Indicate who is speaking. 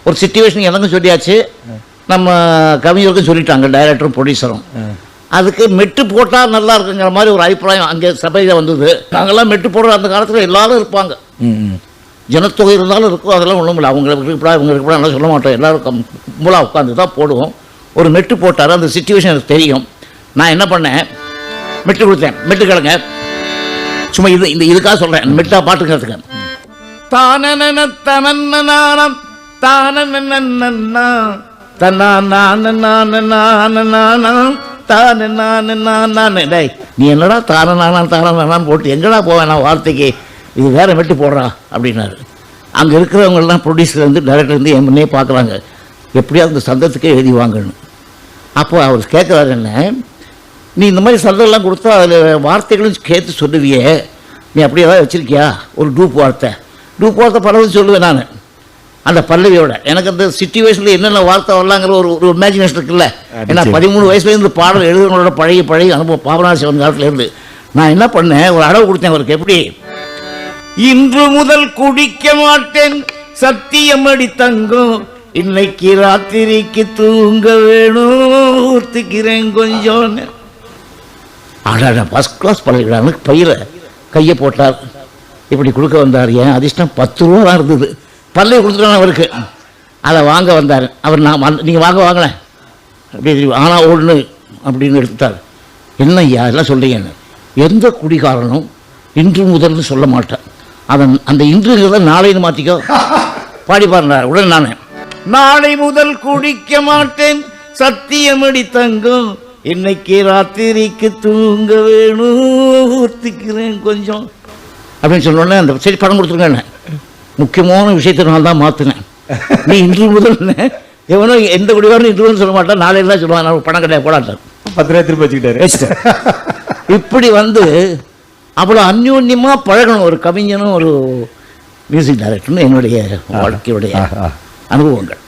Speaker 1: ஒரு சிச்சுவேஷன் எனக்கும் சொல்லியாச்சு, நம்ம கவிஞருக்கும் சொல்லிட்டாங்க, டைரக்டரும் ப்ரொடியூசரும். அதுக்கு மெட்டு போட்டால் நல்லா இருக்குங்கிற மாதிரி ஒரு அபிப்பிராயம் அங்கே சபையில் வந்தது. நாங்கள்லாம் மெட்டு போடுற அந்த காலத்தில் எல்லாரும் இருப்பாங்க, ஜனத்தொகை இருந்தாலும் இருக்கும், அதெல்லாம் ஒன்றும் இல்லை. அவங்களுக்கு இருக்கா இவங்க இருக்கா நல்லா சொல்ல மாட்டோம், எல்லோரும் கும்பலாக உட்காந்து தான் போடுவோம். ஒரு மெட்டு போட்டார், அந்த சிச்சுவேஷன் எனக்கு தெரியும். நான் என்ன பண்ணேன், மெட்டு கொடுத்தேன். மெட்டு கிழங்க சும்மா இதுக்காக சொல்கிறேன், மெட்டா பாட்டுக்கிறதுக்கு. தானன தனன்னானம் தானன்னா டேய், நீ என்னடா தானனான்னு போட்டு எங்கடா போவேன் நான் வார்த்தைக்கு, இது வேற மெட்டு போடுறா அப்படின்னாரு. அங்கே இருக்கிறவங்கெல்லாம் ப்ரொடியூசர் வந்து டைரக்டர் வந்து என் முன்னே பார்க்குறாங்க, எப்படியாவது இந்த சந்தத்துக்கே எழுதி வாங்கணும். அப்போ அவர் கேட்குறாரு, என்ன நீ இந்த மாதிரி சந்தெல்லாம் கொடுத்தா அதில் வார்த்தைகளும் சேர்த்து சொல்லுவியே, நீ அப்படி ஏதாவது வச்சுருக்கியா ஒரு டூப் வார்த்தை பரவாயில்ல சொல்லுவேன் நான். அந்த பல்லவியோட எனக்கு அந்த சிச்சுவேஷனில் என்னென்ன வார்த்தை வரலாங்கிற ஒரு இமேஜினேஷன் இருக்குல்ல. ஏன்னா 13 வயசுலேருந்து பாடல் எழுதுறவங்களோட பழைய அனுபவம் பாபநாத சிவன் காலத்துலேருந்து. நான் என்ன பண்ணேன், ஒரு அளவு கொடுத்தேன் அவருக்கு. எப்படி, இன்று முதல் குடிக்க மாட்டேன் சத்தியம் அடி தங்கம், இன்னைக்கு ராத்திரிக்கு தூங்க வேணும் ஊத்துக்கிறேன் கொஞ்சம். ஆடாடா ஃபர்ஸ்ட் கிளாஸ் பழகிறான்னு பையில கையை போட்டார், இப்படி கொடுக்க வந்தார். ஏன் அதிர்ஷ்டம் 10 ரூபா தான் இருந்தது. பல்லை கொடுத்துட்டான் அவருக்கு. அதை வாங்க வந்தார் அவர். நான் நீங்கள் வாங்கலை அப்படி ஆனால் ஒன்று அப்படின்னு எடுத்துட்டார். என்ன ஐயா எல்லாம் சொல்கிறீங்கன்னு. எந்த குடிகாரனும் இன்று முதல்னு சொல்ல மாட்டேன், அதன் அந்த இன்றுங்கிறத நாளைன்னு மாற்றிக்கோ பாடி பாருனார். உடனே நான் நாளை முதல் குடிக்க மாட்டேன் சத்தியமடி தங்கம், இன்னைக்கு ராத்திரிக்கு தூங்க வேணும் ஊத்திக்கிறேன் கொஞ்சம் அப்படின்னு சொன்னோடனே அந்த சரி பணம் கொடுத்துருங்க. முக்கியமான விஷயத்தை நான் தான் மாற்றினேன். நீ இன்று முதல் எவனோ எந்த குடிகாரனும் இன்று முதல் சொல்ல மாட்டான், நாளைக்கு தான் சொல்லுவான், நான் பணம் கிடையாது போடாட்டார்.
Speaker 2: 10 ரூபாய் திருப்பி வச்சுக்கிட்டாரு.
Speaker 1: இப்படி வந்து அவ்வளோ அந்யோன்யமாக பழகணும் ஒரு கவிஞனும் ஒரு மியூசிக் டைரக்டர்னு என்னுடைய வாழ்க்கையுடைய அனுபவங்கள்.